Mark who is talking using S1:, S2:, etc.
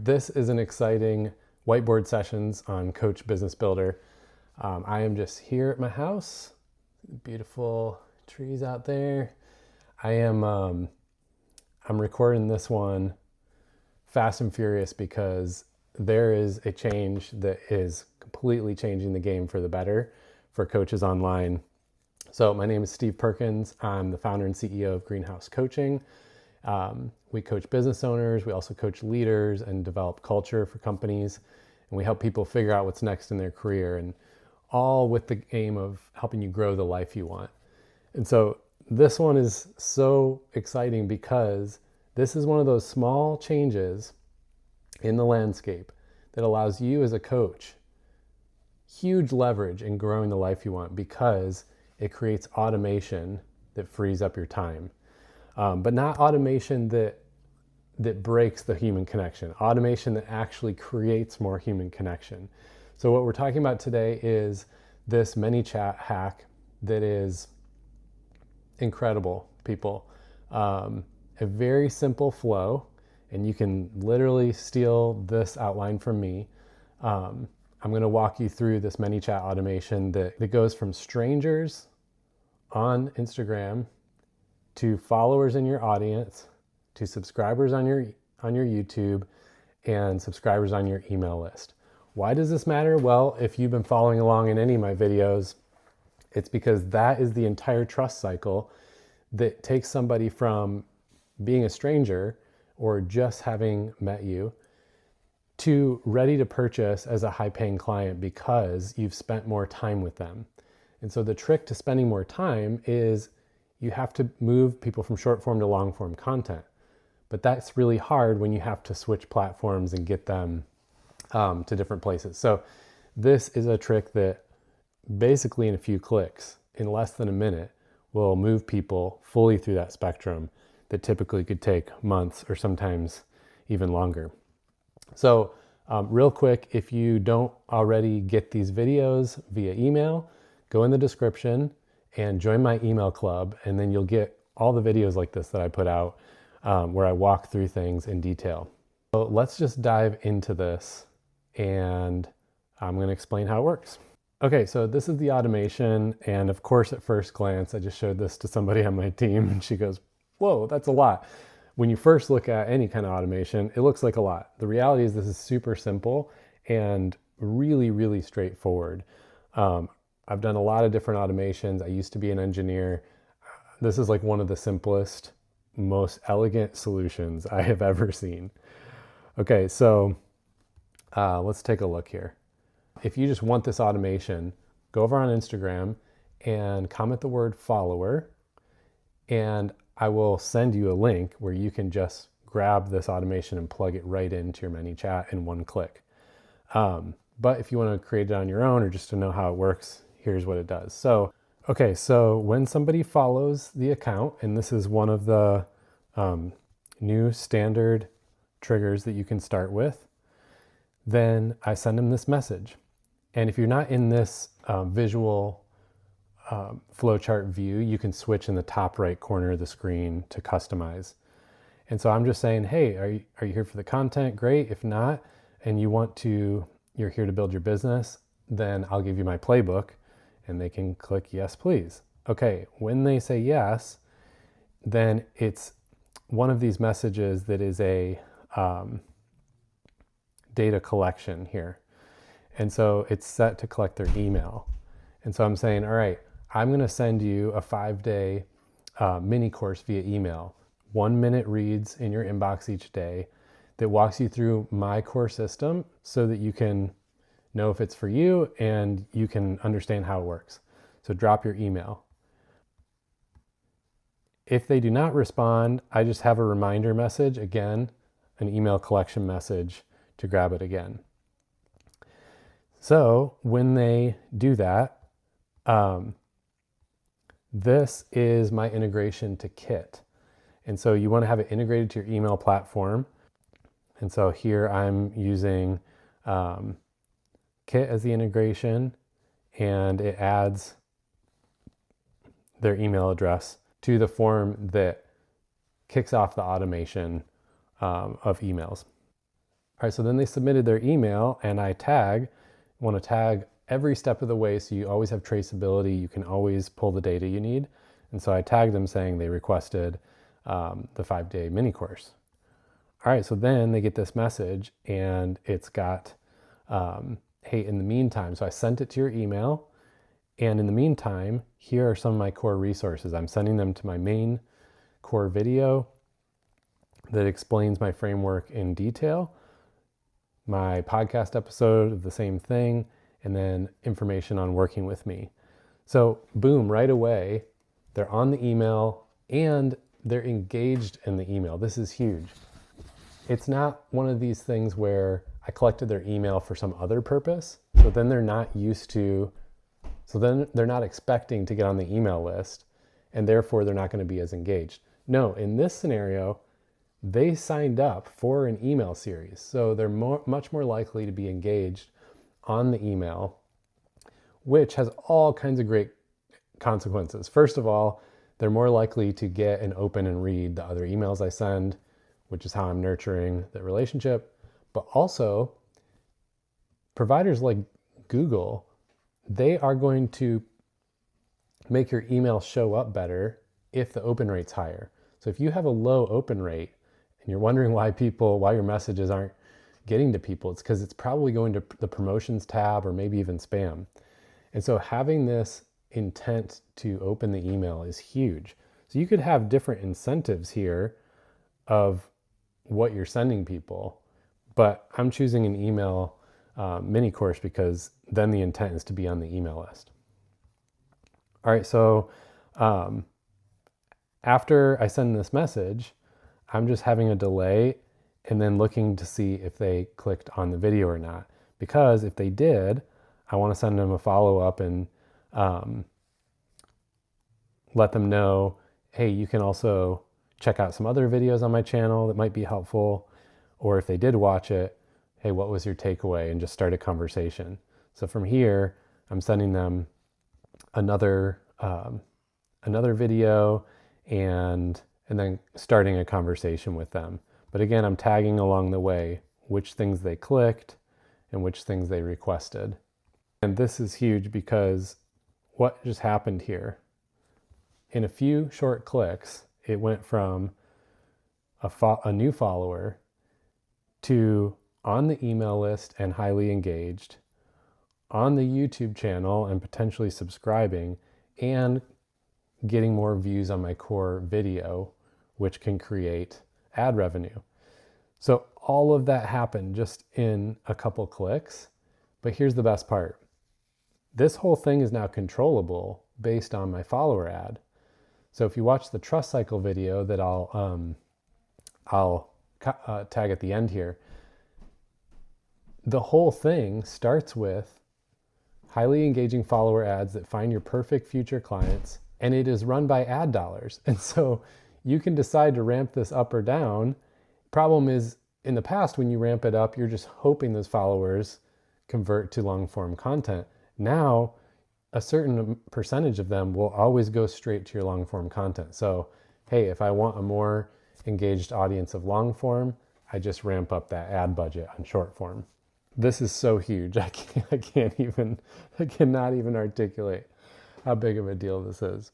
S1: This is an exciting whiteboard sessions on Coach Business Builder. I am just here at my house. Beautiful trees out there. I'm recording this one fast and furious because there is a change that is completely changing the game for the better for coaches online. So my name is Steve Perkins. I'm the founder and CEO of Greenhouse Coaching. We coach business owners. We also coach leaders and develop culture for companies. And we help people figure out what's next in their career, and all with the aim of helping you grow the life you want. And so this one is so exciting because this is one of those small changes in the landscape that allows you as a coach huge leverage in growing the life you want, because it creates automation that frees up your time. But not automation that breaks the human connection, automation that actually creates more human connection. So what we're talking about today is this ManyChat hack that is incredible, people. A very simple flow, and you can literally steal this outline from me. I'm going to walk you through this ManyChat automation that goes from strangers on Instagram to followers in your audience, to subscribers on your YouTube, and subscribers on your email list. Why does this matter? Well, if you've been following along in any of my videos, it's because that is the entire trust cycle that takes somebody from being a stranger or just having met you to ready to purchase as a high-paying client because you've spent more time with them. And so the trick to spending more time is you have to move people from short form to long form content. But that's really hard when you have to switch platforms and get them to different places. So this is a trick that basically in a few clicks, in less than a minute, will move people fully through that spectrum that typically could take months or sometimes even longer. So real quick, if you don't already get these videos via email, go in the description and join my email club, and then you'll get all the videos like this that I put out where I walk through things in detail. So let's just dive into this, and I'm going to explain how it works. Okay, so this is the automation, and of course at first glance I just showed this to somebody on my team and she goes, whoa, that's a lot. When you first look at any kind of automation, it looks like a lot. The reality is this is super simple and really, really straightforward. I've done a lot of different automations. I used to be an engineer. This is like one of the simplest, most elegant solutions I have ever seen. Okay, so let's take a look here. If you just want this automation, go over on Instagram and comment the word follower, and I will send you a link where you can just grab this automation and plug it right into your ManyChat in one click. But if you want to create it on your own or just to know how it works, here's what it does. So, okay, so when somebody follows the account, and this is one of the new standard triggers that you can start with, then I send them this message. And if you're not in this visual flowchart view, you can switch in the top right corner of the screen to customize. And so I'm just saying, hey, are you here for the content? Great. If not, and you're here to build your business, then I'll give you my playbook, and they can click yes, please. Okay, when they say yes, then it's one of these messages that is a data collection here. And so it's set to collect their email. And so I'm saying, all right, I'm going to send you a 5-day mini course via email, 1-minute reads in your inbox each day that walks you through my core system so that you can know if it's for you and you can understand how it works. So drop your email. If they do not respond, I just have a reminder message, again, an email collection message to grab it again. So when they do that, this is my integration to Kit. And so you want to have it integrated to your email platform. And so here I'm using Kit as the integration, and it adds their email address to the form that kicks off the automation of emails. All right, so then they submitted their email, and I want to tag every step of the way so you always have traceability. You can always pull the data you need. And so I tagged them saying they requested the 5-day mini course. All right, so then they get this message, and it's got, hey, in the meantime, so I sent it to your email. And in the meantime, here are some of my core resources. I'm sending them to my main core video that explains my framework in detail, my podcast episode of the same thing, and then information on working with me. So boom, right away, they're on the email and they're engaged in the email. This is huge. It's not one of these things where I collected their email for some other purpose. So then they're not expecting to get on the email list, and therefore they're not going to be as engaged. No, in this scenario, they signed up for an email series. So they're much more likely to be engaged on the email, which has all kinds of great consequences. First of all, they're more likely to get and open and read the other emails I send, which is how I'm nurturing the relationship. But also, providers like Google, they are going to make your email show up better if the open rate's higher. So if you have a low open rate and you're wondering why your messages aren't getting to people, it's because it's probably going to the promotions tab or maybe even spam. And so having this intent to open the email is huge. So you could have different incentives here of what you're sending people, but I'm choosing an email mini course because then the intent is to be on the email list. All right, so after I send this message, I'm just having a delay and then looking to see if they clicked on the video or not. Because if they did, I want to send them a follow-up and let them know, hey, you can also check out some other videos on my channel that might be helpful. Or if they did watch it, hey, what was your takeaway? And just start a conversation. So from here, I'm sending them another video and then starting a conversation with them. But again, I'm tagging along the way which things they clicked and which things they requested. And this is huge because what just happened here? In a few short clicks, it went from a new follower to on the email list and highly engaged, on the YouTube channel and potentially subscribing, and getting more views on my core video, which can create ad revenue. So all of that happened just in a couple clicks. But here's the best part. This whole thing is now controllable based on my follower ad. So if you watch the trust cycle video that I'll tag at the end here, the whole thing starts with highly engaging follower ads that find your perfect future clients, and it is run by ad dollars. And so you can decide to ramp this up or down. Problem is, in the past, when you ramp it up, you're just hoping those followers convert to long form content. Now, a certain percentage of them will always go straight to your long form content. So, hey, if I want a more engaged audience of long form, I just ramp up that ad budget on short form. This is so huge. I cannot even articulate how big of a deal this is.